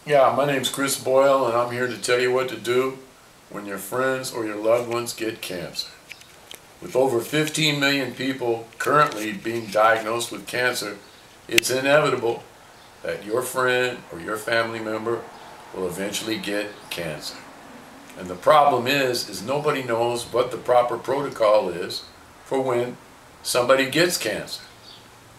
Yeah, my name's Chris Boyle, and I'm here to tell you what to do when your friends or your loved ones get cancer. With over 15 million people currently being diagnosed with cancer, it's inevitable that your friend or your family member will eventually get cancer. And the problem is nobody knows what the proper protocol is for when somebody gets cancer.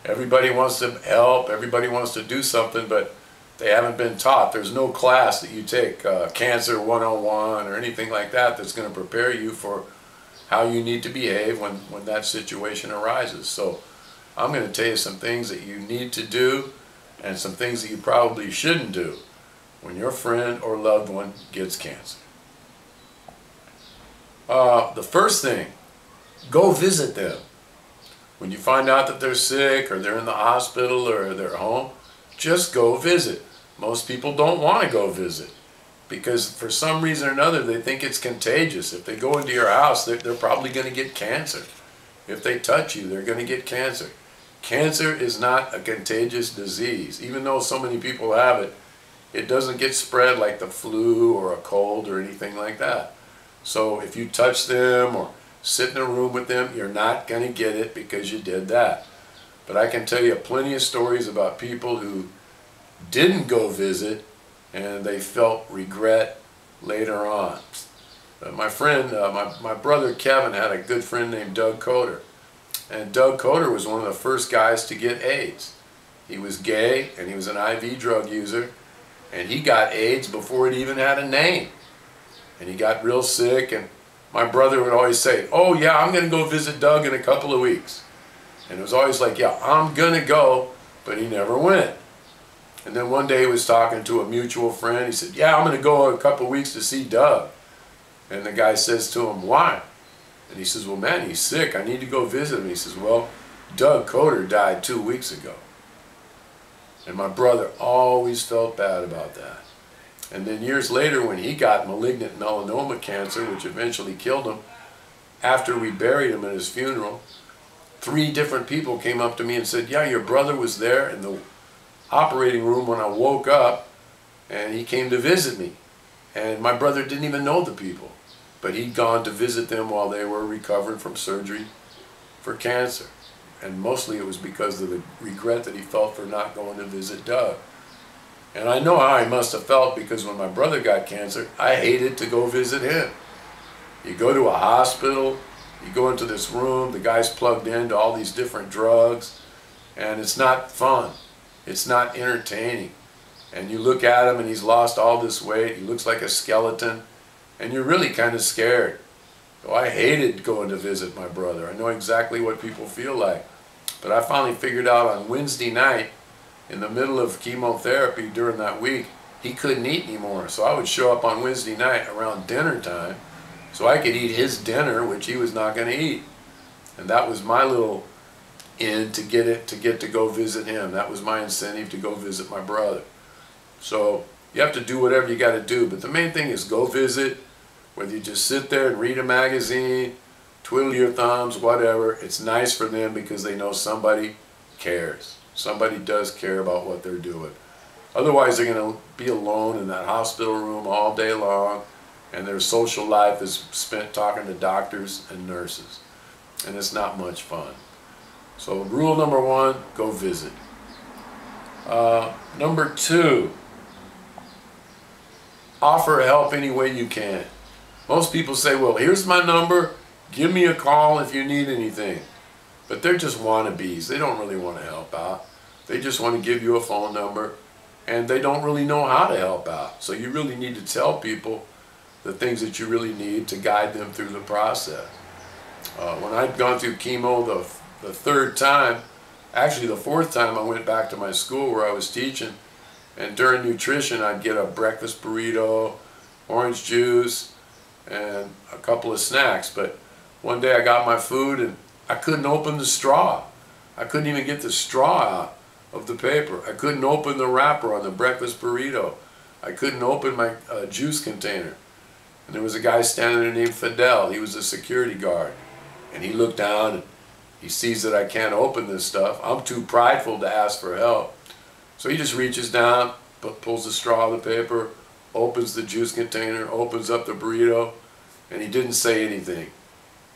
Everybody wants to help, everybody wants to do something, but they haven't been taught. There's no class that you take, Cancer 101 or anything like that, that's going to prepare you for how you need to behave when that situation arises. So I'm going to tell you some things that you need to do and some things that you probably shouldn't do when your friend or loved one gets cancer. The first thing, go visit them. When you find out that they're sick or they're in the hospital or they're home, just go visit. Most people don't want to go visit because for some reason or another they think it's contagious. If they go into your house, they're probably going to get cancer. If they touch you, they're going to get cancer. Cancer is not a contagious disease. Even though so many people have it, it doesn't get spread like the flu or a cold or anything like that. So if you touch them or sit in a room with them, you're not going to get it because you did that. But I can tell you plenty of stories about people who didn't go visit and they felt regret later on. My friend, my brother Kevin had a good friend named Doug Coder. And Doug Coder was one of the first guys to get AIDS. He was gay and he was an IV drug user, and he got AIDS before it even had a name. And he got real sick, and my brother would always say, "Oh yeah, I'm going to go visit Doug in a couple of weeks." And it was always like, "Yeah, I'm going to go," but he never went. And then one day he was talking to a mutual friend. He said, "Yeah, I'm going to go a couple of weeks to see Doug." And the guy says to him, "Why?" And he says, "Well, man, he's sick. I need to go visit him." He says, "Well, Doug Coder died 2 weeks ago." And my brother always felt bad about that. And then years later, when he got malignant melanoma cancer, which eventually killed him, after we buried him at his funeral, 3 different people came up to me and said, "Yeah, your brother was there in the operating room when I woke up, and he came to visit me." And my brother didn't even know the people, but he'd gone to visit them while they were recovering from surgery for cancer. And mostly it was because of the regret that he felt for not going to visit Doug. And I know how he must have felt, because when my brother got cancer, I hated to go visit him. You go to a hospital, you go into this room, the guy's plugged into all these different drugs, and it's not fun. It's not entertaining. And you look at him and he's lost all this weight, he looks like a skeleton, and you're really kind of scared. So I hated going to visit my brother. I know exactly what people feel like. But I finally figured out on Wednesday night, in the middle of chemotherapy during that week, he couldn't eat anymore. So I would show up on Wednesday night around dinner time so I could eat his dinner, which he was not going to eat. And that was my little in to get to go visit him. That was my incentive to go visit my brother. So you have to do whatever you got to do, but the main thing is go visit. Whether you just sit there and read a magazine, twiddle your thumbs, whatever, it's nice for them because they know somebody cares. Somebody does care about what they're doing. Otherwise, they're going to be alone in that hospital room all day long, and their social life is spent talking to doctors and nurses. And it's not much fun. So rule number 1, go visit. Number 2, offer help any way you can. Most people say, "Well, here's my number, give me a call if you need anything." But they're just wannabes. They don't really want to help out. They just want to give you a phone number, and they don't really know how to help out. So you really need to tell people the things that you really need to guide them through the process. When I'd gone through chemo the 3rd time, actually the 4th time, I went back to my school where I was teaching, and during nutrition I'd get a breakfast burrito, orange juice, and a couple of snacks. But one day I got my food and I couldn't open the straw. I couldn't even get the straw out of the paper. I couldn't open the wrapper on the breakfast burrito. I couldn't open my juice container. And there was a guy standing there named Fidel. He was a security guard. And he looked down and he sees that I can't open this stuff. I'm too prideful to ask for help. So he just reaches down, pulls the straw of the paper, opens the juice container, opens up the burrito, and he didn't say anything.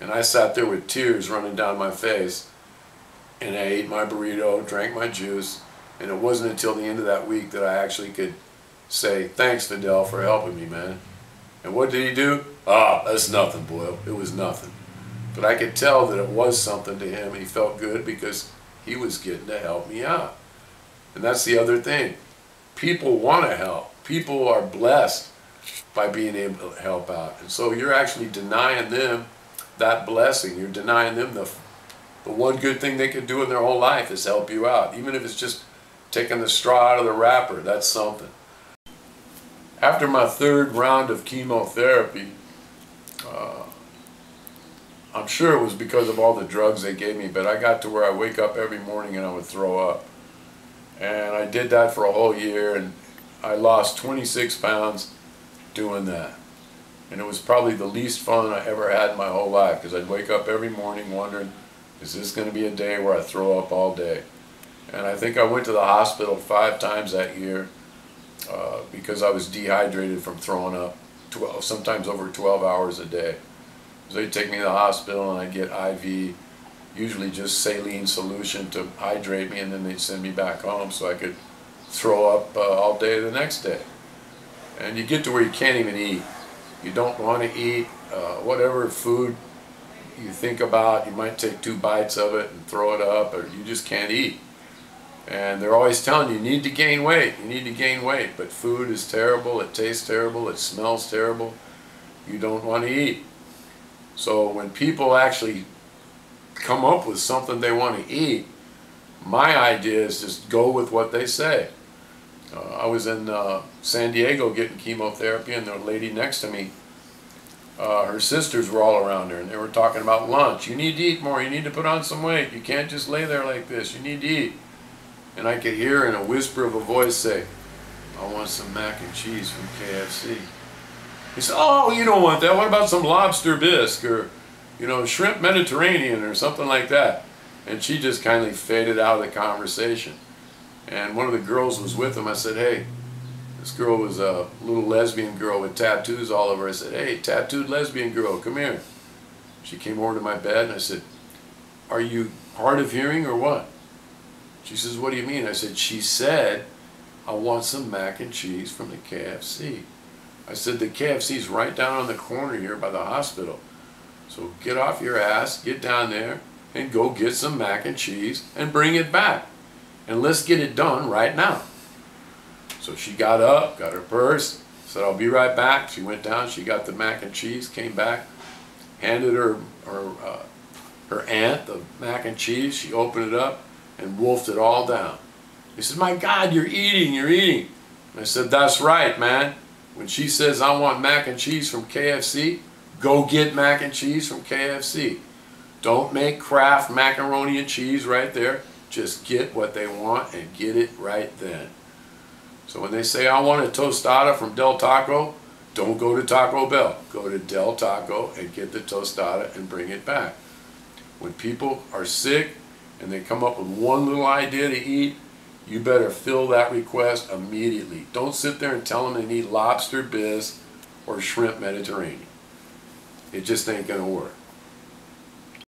And I sat there with tears running down my face, and I ate my burrito, drank my juice, and it wasn't until the end of that week that I actually could say, thanks, Fidel, for helping me, man. And what did he do? Ah, that's nothing, Boyle. It was nothing. But I could tell that it was something to him, and he felt good because he was getting to help me out. And that's the other thing. People want to help. People are blessed by being able to help out. And so you're actually denying them that blessing. You're denying them the one good thing they could do in their whole life is help you out. Even if it's just taking the straw out of the wrapper, that's something. After my third round of chemotherapy, I'm sure it was because of all the drugs they gave me, but I got to where I wake up every morning and I would throw up. And I did that for a whole year, and I lost 26 pounds doing that. And it was probably the least fun I ever had in my whole life, because I'd wake up every morning wondering, is this going to be a day where I throw up all day? And I think I went to the hospital 5 times that year because I was dehydrated from throwing up sometimes over 12 hours a day. So they'd take me to the hospital and I'd get IV, usually just saline solution to hydrate me, and then they'd send me back home so I could throw up all day the next day. And you get to where you can't even eat. You don't want to eat whatever food you think about. You might take 2 bites of it and throw it up, or you just can't eat. And they're always telling you need to gain weight, you need to gain weight, but food is terrible, it tastes terrible, it smells terrible, you don't want to eat. So when people actually come up with something they want to eat, my idea is just go with what they say. I was in San Diego getting chemotherapy, and the lady next to me, her sisters were all around her, and they were talking about lunch. You need to eat more, you need to put on some weight, you can't just lay there like this, you need to eat. And I could hear in a whisper of a voice say, I want some mac and cheese from KFC. He said, oh, you don't want that. What about some lobster bisque or, you know, shrimp Mediterranean or something like that? And she just kindly faded out of the conversation. And one of the girls was with him. I said, hey, this girl was a little lesbian girl with tattoos all over. I said, hey, tattooed lesbian girl, come here. She came over to my bed and I said, are you hard of hearing or what? She says, what do you mean? I said, she said, I want some mac and cheese from the KFC. I said, the KFC's right down on the corner here by the hospital. So get off your ass, get down there, and go get some mac and cheese and bring it back. And let's get it done right now. So she got up, got her purse, said, I'll be right back. She went down, she got the mac and cheese, came back, handed her aunt the mac and cheese. She opened it up and wolfed it all down. He said, my God, you're eating, you're eating. And I said, that's right, man. When she says, I want mac and cheese from KFC, go get mac and cheese from KFC. Don't make Kraft macaroni and cheese right there. Just get what they want and get it right then. So when they say, I want a tostada from Del Taco, don't go to Taco Bell. Go to Del Taco and get the tostada and bring it back. When people are sick and they come up with one little idea to eat, you better fill that request immediately. Don't sit there and tell them they need lobster bisque or shrimp Mediterranean. It just ain't going to work.